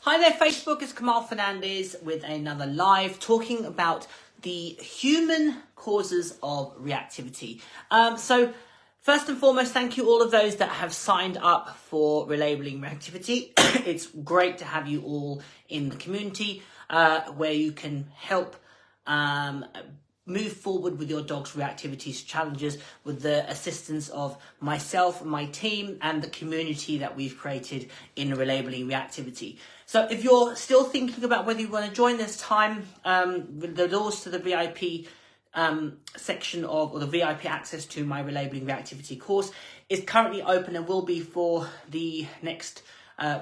Hi there, Facebook. It's Kamal Fernandez with another live talking about the human causes of reactivity. So first and foremost, thank you all of those that have signed up for Relabeling Reactivity. It's great to have you all in the community where you can help move forward with your dog's reactivities challenges with the assistance of myself, my team, and the community that we've created in Relabeling Reactivity. So if you're still thinking about whether you want to join this time, the doors to the VIP section or the VIP access to my Relabeling Reactivity course is currently open and will be for the next,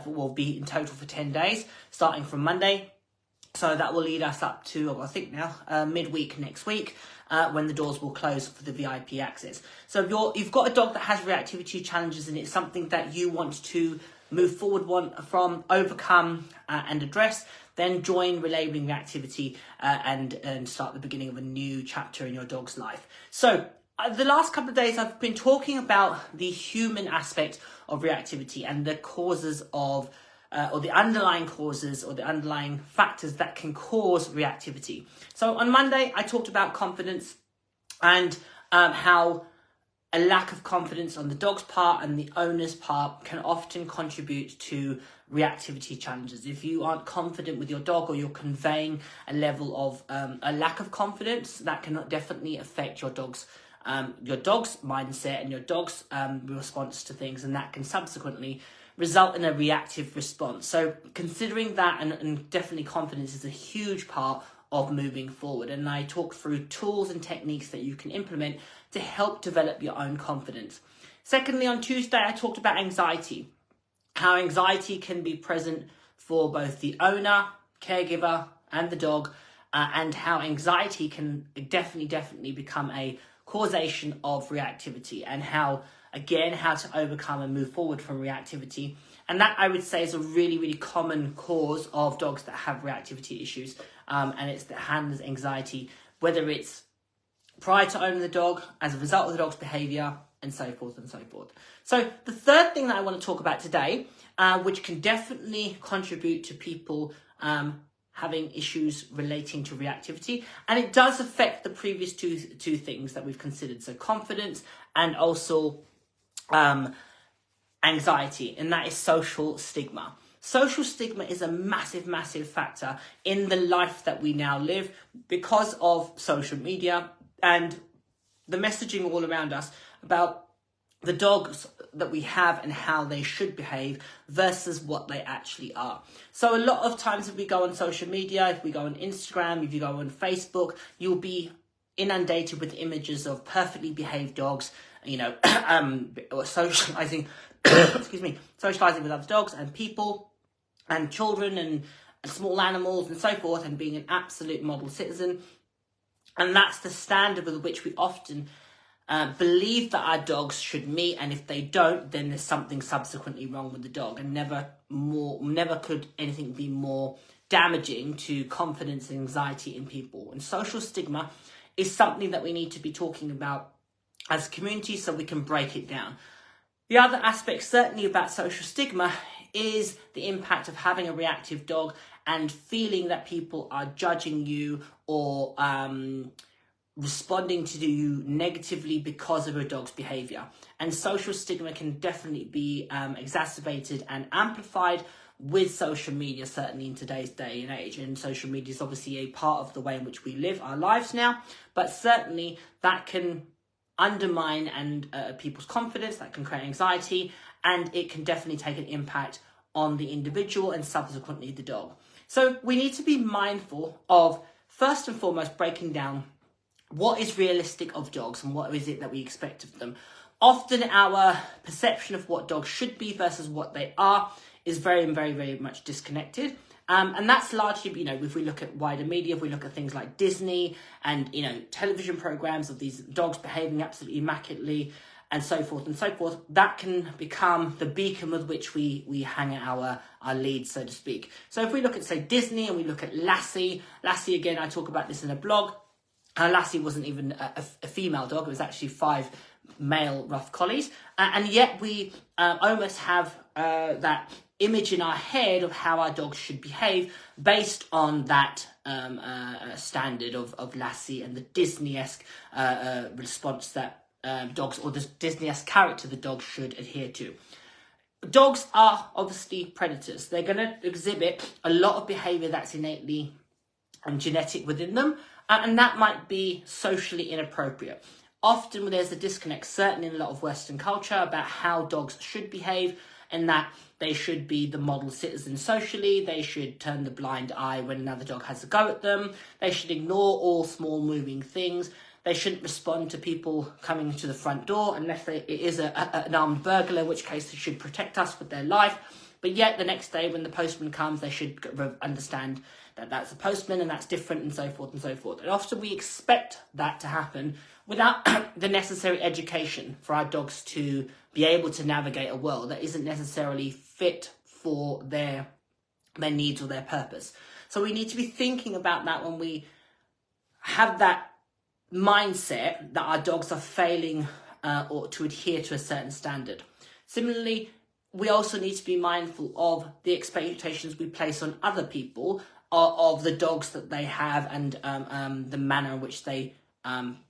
will be in total for 10 days, starting from Monday. So that will lead us up to, I think now, midweek next week, when the doors will close for the VIP access. So if you've got a dog that has reactivity challenges and it's something that you want to move forward from, overcome and address, then join Relabeling Reactivity and start the beginning of a new chapter in your dog's life. So the last couple of days I've been talking about the human aspect of reactivity and the causes of or the underlying causes or the underlying factors that can cause reactivity. So on Monday, I talked about confidence and how a lack of confidence on the dog's part and the owner's part can often contribute to reactivity challenges. If you aren't confident with your dog or you're conveying a level of a lack of confidence, that can definitely affect your dog's mindset and your dog's response to things, and that can subsequently result in a reactive response. So considering that and definitely confidence is a huge part of moving forward. And I talk through tools and techniques that you can implement to help develop your own confidence. Secondly, on Tuesday, I talked about anxiety, how anxiety can be present for both the owner, caregiver, and the dog, and how anxiety can definitely become a causation of reactivity, and how to overcome and move forward from reactivity. And that, I would say, is a really common cause of dogs that have reactivity issues. And it's that handles anxiety, whether it's prior to owning the dog, as a result of the dog's behavior, and so forth and so forth. So the third thing that I want to talk about today, which can definitely contribute to people having issues relating to reactivity, and it does affect the previous two things that we've considered, so confidence and also anxiety, and that is social stigma. Social stigma is a massive factor in the life that we now live because of social media and the messaging all around us about the dogs that we have and how they should behave versus what they actually are. So a lot of times if we go on social media, if we go on Instagram, if you go on Facebook, you'll be inundated with images of perfectly behaved dogs, or socializing, socializing with other dogs and people and children and small animals and so forth, and being an absolute model citizen. And that's the standard with which we often believe that our dogs should meet, and if they don't, then there's something subsequently wrong with the dog, and never could anything be more damaging to confidence and anxiety in people. And social stigma is something that we need to be talking about as a community so we can break it down. The other aspect certainly about social stigma is the impact of having a reactive dog and feeling that people are judging you or responding to you negatively because of a dog's behavior. And social stigma can definitely be exacerbated and amplified with social media, certainly in today's day and age. And social media is obviously a part of the way in which we live our lives now, but certainly that can undermine people's confidence, that can create anxiety, and it can definitely take an impact on the individual and subsequently the dog. So we need to be mindful of, first and foremost, breaking down what is realistic of dogs and what is it that we expect of them. Often our perception of what dogs should be versus what they are is very much disconnected. And that's largely, if we look at wider media, if we look at things like Disney and, television programs of these dogs behaving absolutely immaculately and so forth, that can become the beacon with which we hang our leads, so to speak. So if we look at, say, Disney and we look at Lassie, again, I talk about this in a blog. Lassie wasn't even a female dog. It was actually 5 male rough collies, and yet we almost have that image in our head of how our dogs should behave based on that standard of Lassie and the Disney-esque response that dogs, or the Disney-esque character the dogs should adhere to. Dogs are obviously predators. They're going to exhibit a lot of behaviour that's innately genetic within them, and that might be socially inappropriate. Often there's a disconnect, certainly in a lot of Western culture, about how dogs should behave, and that they should be the model citizens socially. They should turn the blind eye when another dog has a go at them. They should ignore all small moving things. They shouldn't respond to people coming to the front door unless it is an armed burglar, in which case they should protect us with their life. But yet the next day when the postman comes, they should understand that that's a postman and that's different, and so forth and so forth. And often we expect that to happen without the necessary education for our dogs to be able to navigate a world that isn't necessarily fit for their needs or their purpose. So we need to be thinking about that when we have that mindset that our dogs are failing or to adhere to a certain standard. Similarly, we also need to be mindful of the expectations we place on other people of the dogs that they have and the manner in which they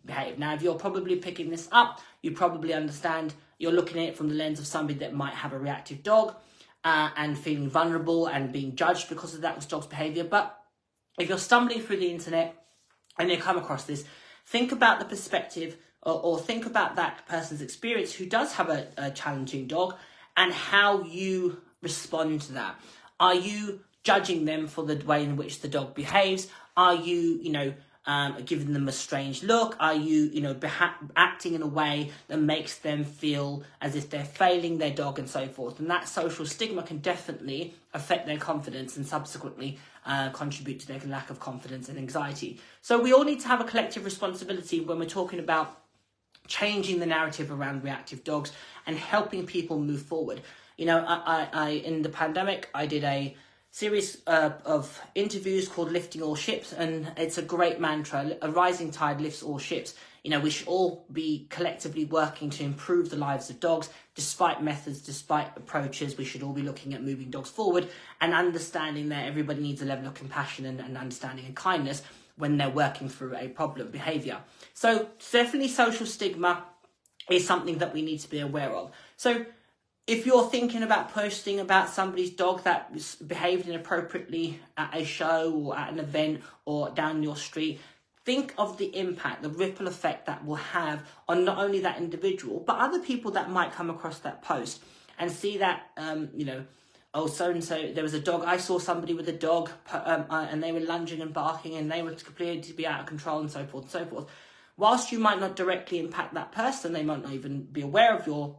behave. Now, if you're probably picking this up, you probably understand you're looking at it from the lens of somebody that might have a reactive dog and feeling vulnerable and being judged because of that dog's behaviour. But if you're stumbling through the internet and you come across this, think about the perspective or think about that person's experience who does have a challenging dog and how you respond to that. Are you judging them for the way in which the dog behaves? Are you, giving them a strange look? Are you, acting in a way that makes them feel as if they're failing their dog and so forth? And that social stigma can definitely affect their confidence and subsequently contribute to their lack of confidence and anxiety. So we all need to have a collective responsibility when we're talking about changing the narrative around reactive dogs and helping people move forward. I in the pandemic, I did a series of interviews called Lifting All Ships, and it's a great mantra: a rising tide lifts all ships. We should all be collectively working to improve the lives of dogs, despite methods, despite approaches. We should all be looking at moving dogs forward and understanding that everybody needs a level of compassion and understanding and kindness when they're working through a problem behaviour. So definitely social stigma is something that we need to be aware of. So if you're thinking about posting about somebody's dog that behaved inappropriately at a show or at an event or down your street, think of the impact, the ripple effect that will have on not only that individual, but other people that might come across that post and see that, oh, so-and-so, there was a dog. I saw somebody with a dog and they were lunging and barking and they were completely to be out of control and so forth and so forth. Whilst you might not directly impact that person, they might not even be aware of your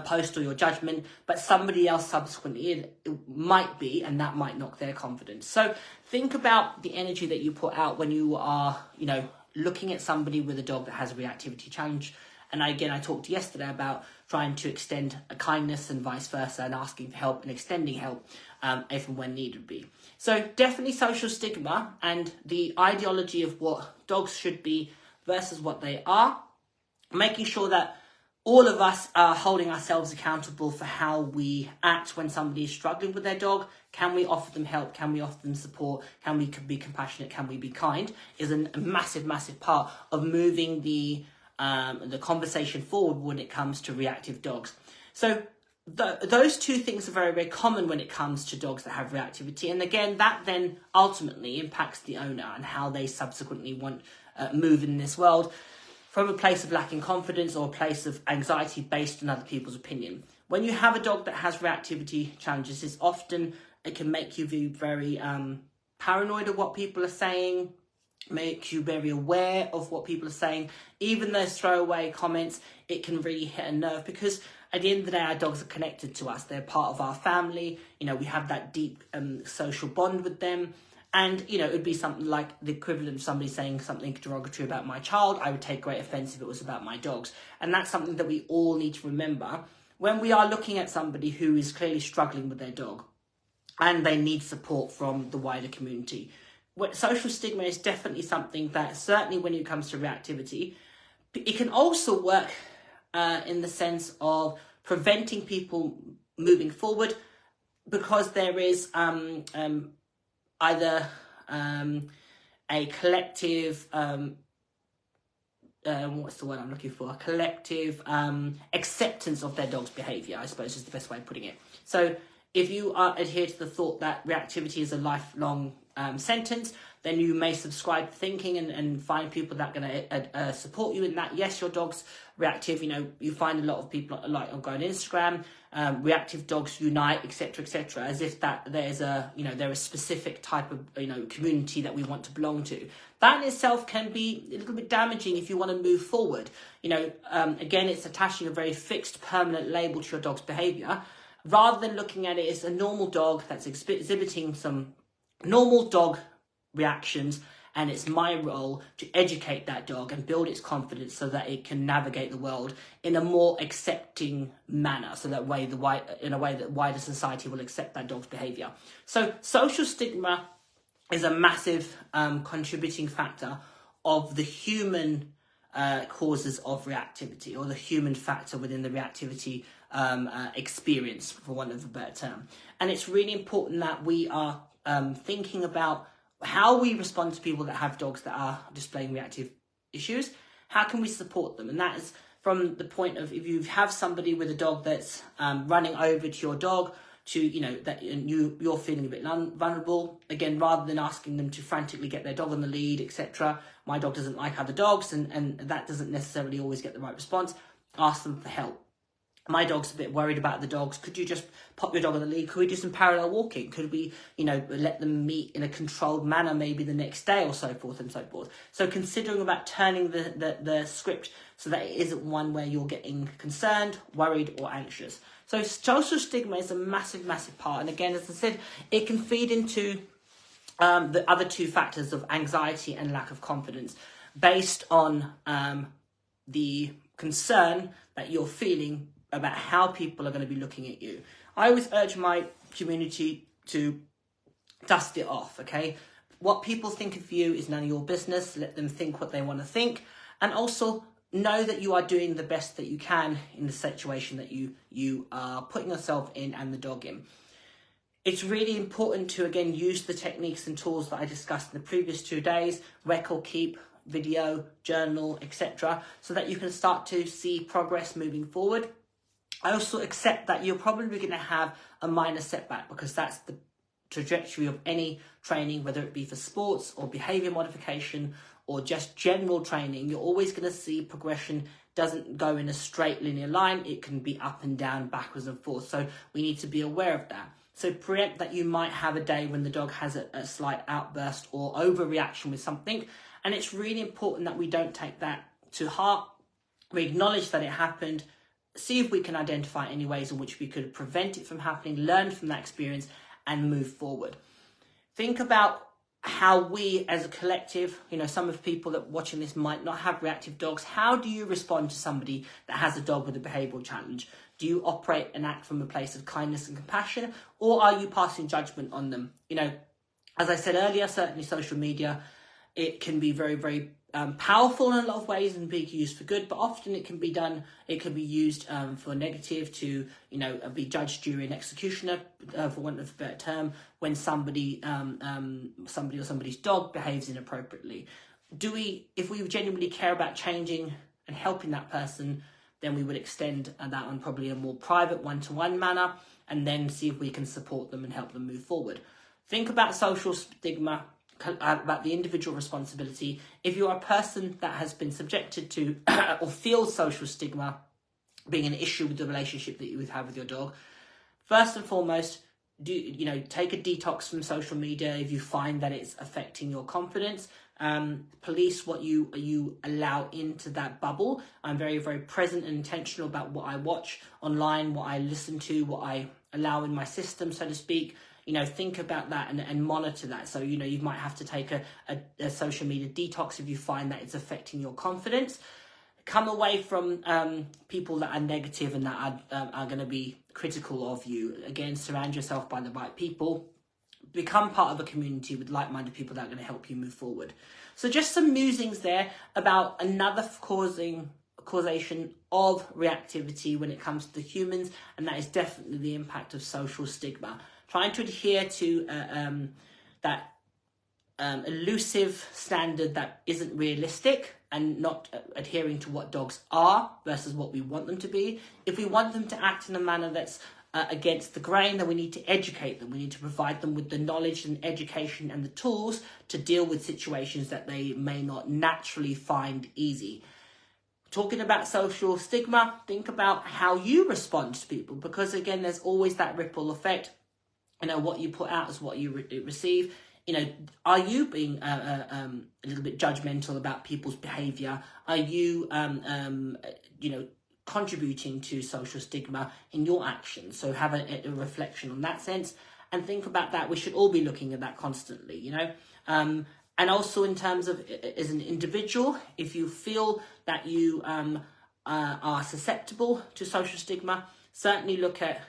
post or your judgment, but somebody else subsequently it might be, and that might knock their confidence. So think about the energy that you put out when you are, looking at somebody with a dog that has a reactivity challenge. And again, I talked yesterday about trying to extend a kindness and vice versa, and asking for help and extending help if and when needed be. So definitely social stigma and the ideology of what dogs should be versus what they are, making sure that all of us are holding ourselves accountable for how we act when somebody is struggling with their dog. Can we offer them help? Can we offer them support? Can we be compassionate? Can we be kind? Is a massive, massive part of moving the conversation forward when it comes to reactive dogs. So those two things are very, very common when it comes to dogs that have reactivity. And again, that then ultimately impacts the owner and how they subsequently want move in this world, from a place of lacking confidence or a place of anxiety based on other people's opinion. When you have a dog that has reactivity challenges, it can make you be very paranoid of what people are saying, make you very aware of what people are saying. Even those throwaway comments, it can really hit a nerve, because at the end of the day, our dogs are connected to us. They're part of our family. We have that deep social bond with them. And, it would be something like the equivalent of somebody saying something derogatory about my child. I would take great offence if it was about my dogs. And that's something that we all need to remember when we are looking at somebody who is clearly struggling with their dog and they need support from the wider community. Social stigma is definitely something that, certainly when it comes to reactivity, it can also work in the sense of preventing people moving forward, because there is either a collective what's the word I'm looking for? A collective acceptance of their dog's behaviour, I suppose is the best way of putting it. So if you adhere to the thought that reactivity is a lifelong sentence, then you may subscribe to thinking and find people that are going to support you in that. Yes, your dog's reactive. You find a lot of people like on going on Instagram, reactive dogs unite, etc., as if that there's they're a specific type of community that we want to belong to. That in itself can be a little bit damaging if you want to move forward. Again, it's attaching a very fixed, permanent label to your dog's behaviour, rather than looking at it as a normal dog that's exhibiting some normal dog reactions, and it's my role to educate that dog and build its confidence so that it can navigate the world in a more accepting manner, so that in a way that wider society will accept that dog's behaviour. So social stigma is a massive contributing factor of the human causes of reactivity, or the human factor within the reactivity experience, for want of a better term. And it's really important that we are thinking about how we respond to people that have dogs that are displaying reactive issues. How can we support them? And that is from the point of, if you have somebody with a dog that's running over to your dog, that you're feeling a bit vulnerable, again, rather than asking them to frantically get their dog on the lead, etc. My dog doesn't like other dogs, and that doesn't necessarily always get the right response. Ask them for help. My dog's a bit worried about the dogs. Could you just pop your dog on the lead? Could we do some parallel walking? Could we, let them meet in a controlled manner maybe the next day, or so forth and so forth. So considering about turning the script so that it isn't one where you're getting concerned, worried, or anxious. So social stigma is a massive, massive part. And again, as I said, it can feed into the other two factors of anxiety and lack of confidence, based on the concern that you're feeling about how people are going to be looking at you. I always urge my community to dust it off, okay? What people think of you is none of your business. Let them think what they want to think. And also know that you are doing the best that you can in the situation that you are putting yourself in and the dog in. It's really important to, again, use the techniques and tools that I discussed in the previous 2 days, record keep, video, journal, etc., so that you can start to see progress moving forward. I also accept that you're probably going to have a minor setback, because that's the trajectory of any training, whether it be for sports or behaviour modification or just general training. You're always going to see progression doesn't go in a straight linear line. It can be up and down, backwards and forth. So we need to be aware of that. So preempt that you might have a day when the dog has a slight outburst or overreaction with something. And it's really important that we don't take that to heart. We acknowledge that it happened. See if we can identify any ways in which we could prevent it from happening, learn from that experience, and move forward. Think about how we as a collective, some of the people that watching this might not have reactive dogs. How do you respond to somebody that has a dog with a behavioural challenge? Do you operate and act from a place of kindness and compassion, or are you passing judgment on them? As I said earlier, certainly social media, it can be very, very powerful in a lot of ways and be used for good, but often it can be used for negative, to be judged during executioner, for want of a better term, when somebody or somebody's dog behaves inappropriately. If we genuinely care about changing and helping that person, then we would extend that on probably a more private one-to-one manner, and then see if we can support them and help them move forward. Think about social stigma, about the individual responsibility. If you're a person that has been subjected to or feels social stigma being an issue with the relationship that you would have with your dog, first and foremost, take a detox from social media if you find that it's affecting your confidence. Police what you allow into that bubble. I'm very, very present and intentional about what I watch online, what I listen to, what I allow in my system, so to speak. Think about that and monitor that. So, you might have to take a social media detox if you find that it's affecting your confidence. Come away from people that are negative and that are going to be critical of you. Again, surround yourself by the right people. Become part of a community with like-minded people that are going to help you move forward. So just some musings there about another causation of reactivity when it comes to the humans, and that is definitely the impact of social stigma. Trying to adhere to that elusive standard that isn't realistic, and not adhering to what dogs are versus what we want them to be. If we want them to act in a manner that's against the grain, then we need to educate them. We need to provide them with the knowledge and education and the tools to deal with situations that they may not naturally find easy. Talking about social stigma, think about how you respond to people, because again, there's always that ripple effect. What you put out is what you receive. Are you being a little bit judgmental about people's behaviour? Are you, contributing to social stigma in your actions? So have a reflection on that sense, and think about that. We should all be looking at that constantly, and also in terms of as an individual, if you feel that you are susceptible to social stigma, certainly look at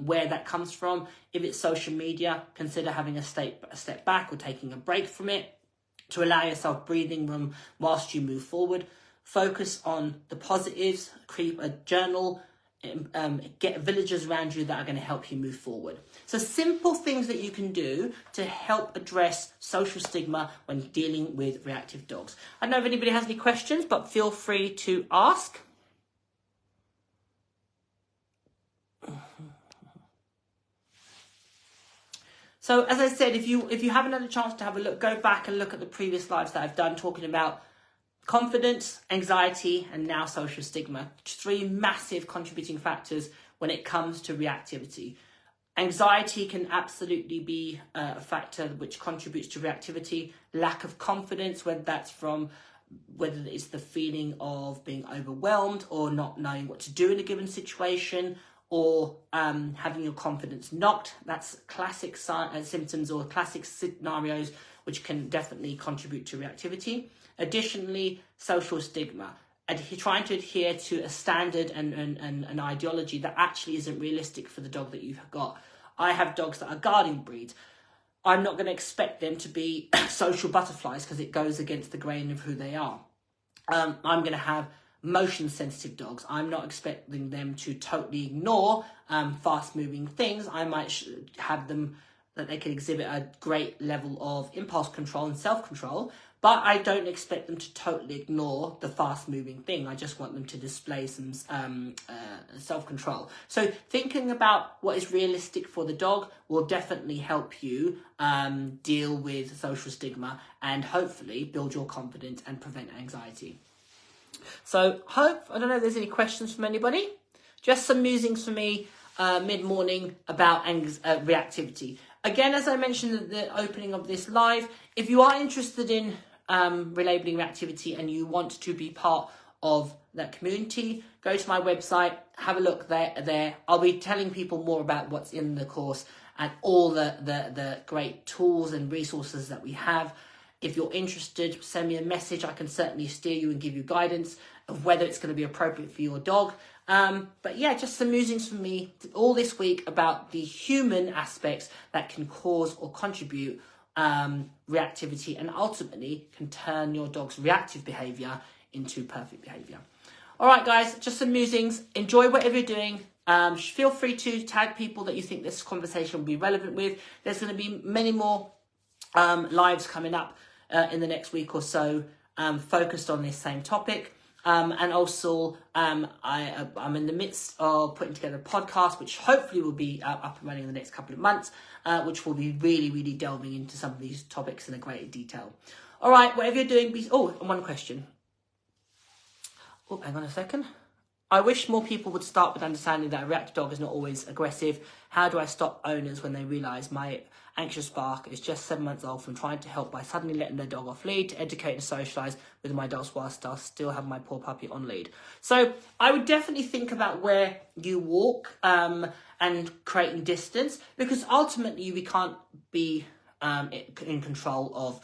where that comes from. If it's social media, consider having a step back or taking a break from it to allow yourself breathing room whilst you move forward. Focus on the positives, create a journal, get villagers around you that are going to help you move forward. So simple things that you can do to help address social stigma when dealing with reactive dogs. I don't know if anybody has any questions, but feel free to ask. So as I said, if you haven't had a chance to have a look, go back and look at the previous lives that I've done talking about confidence, anxiety, and now social stigma. 3 massive contributing factors when it comes to reactivity. Anxiety can absolutely be a factor which contributes to reactivity. Lack of confidence, whether it's the feeling of being overwhelmed or not knowing what to do in a given situation, or having your confidence knocked. That's classic symptoms or classic scenarios which can definitely contribute to reactivity. Additionally, social stigma, trying to adhere to a standard and an ideology that actually isn't realistic for the dog that you've got. I have dogs that are guarding breeds. I'm not going to expect them to be social butterflies because it goes against the grain of who they are. I'm going to have motion sensitive dogs. I'm not expecting them to totally ignore fast moving things. I might have them that they can exhibit a great level of impulse control and self-control, but I don't expect them to totally ignore the fast-moving thing. I just want them to display some self-control. So thinking about what is realistic for the dog will definitely help you deal with social stigma and hopefully build your confidence and prevent anxiety. So I don't know if there's any questions from anybody. Just some musings for me mid-morning about reactivity. Again, as I mentioned at the opening of this live, if you are interested in relabeling reactivity and you want to be part of that community, go to my website, have a look there. I'll be telling people more about what's in the course and all the great tools and resources that we have. If you're interested, send me a message. I can certainly steer you and give you guidance of whether it's going to be appropriate for your dog. But yeah, just some musings from me all this week about the human aspects that can cause or contribute reactivity and ultimately can turn your dog's reactive behaviour into perfect behaviour. All right, guys, just some musings. Enjoy whatever you're doing. Feel free to tag people that you think this conversation will be relevant with. There's going to be many more lives coming up in the next week or so focused on this same topic. And also, I'm in the midst of putting together a podcast, which hopefully will be up and running in the next couple of months, which will be really, really delving into some of these topics in a greater detail. All right, whatever you're doing, and one question. Oh, hang on a second. I wish more people would start with understanding that a reactive dog is not always aggressive. How do I stop owners when they realise my anxious bark is just 7 months old from trying to help by suddenly letting their dog off lead to educate and socialise with my dogs whilst I still have my poor puppy on lead? So I would definitely think about where you walk and creating distance, because ultimately we can't be in control of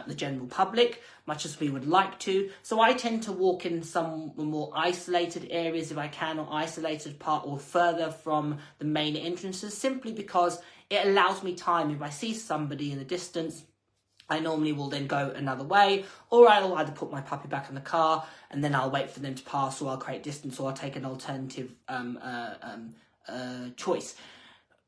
the general public, much as we would like to. So I tend to walk in some more isolated areas if I can, or isolated part or further from the main entrances, simply because it allows me time. If I see somebody in the distance, I normally will then go another way, or I'll either put my puppy back in the car and then I'll wait for them to pass, or I'll create distance, or I'll take an alternative choice.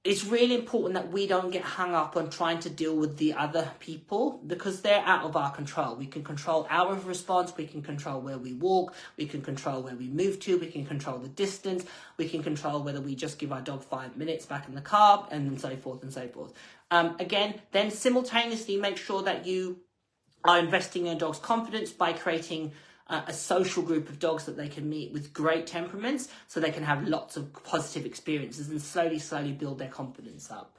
It's really important that we don't get hung up on trying to deal with the other people, because they're out of our control. We can control our response, we can control where we walk, we can control where we move to, we can control the distance, we can control whether we just give our dog 5 minutes back in the car, and so forth and so forth. Again, then simultaneously make sure that you are investing in your dog's confidence by creating a social group of dogs that they can meet with great temperaments, so they can have lots of positive experiences and slowly build their confidence up.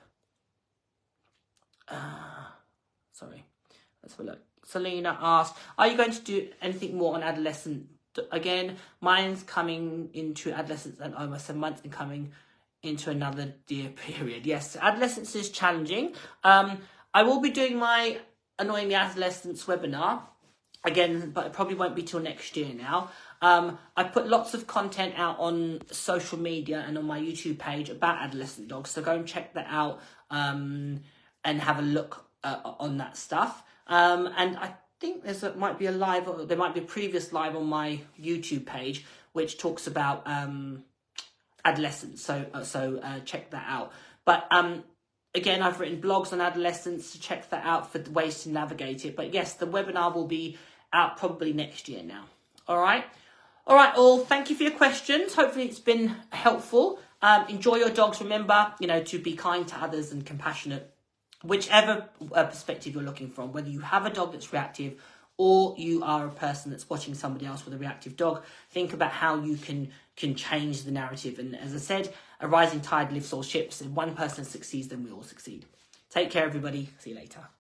Sorry, let's have a look. Selena asked, are you going to do anything more on adolescent? Again, mine's coming into adolescence at almost 7 months and coming into another dear period. Yes, adolescence is challenging. I will be doing my Annoying the Adolescents webinar again, but it probably won't be till next year now. I put lots of content out on social media and on my YouTube page about adolescent dogs, so go and check that out and have a look on that stuff. And I think there might be a previous live on my YouTube page which talks about adolescence, so check that out. But again, I've written blogs on adolescence, so check that out for ways to navigate it. But yes, the webinar will be out probably next year now. All right, all. Thank you for your questions. Hopefully it's been helpful. Enjoy your dogs. Remember, to be kind to others and compassionate, whichever perspective you're looking from. Whether you have a dog that's reactive or you are a person that's watching somebody else with a reactive dog, think about how you can change the narrative. And as I said, a rising tide lifts all ships. If one person succeeds, then we all succeed. Take care, everybody. See you later.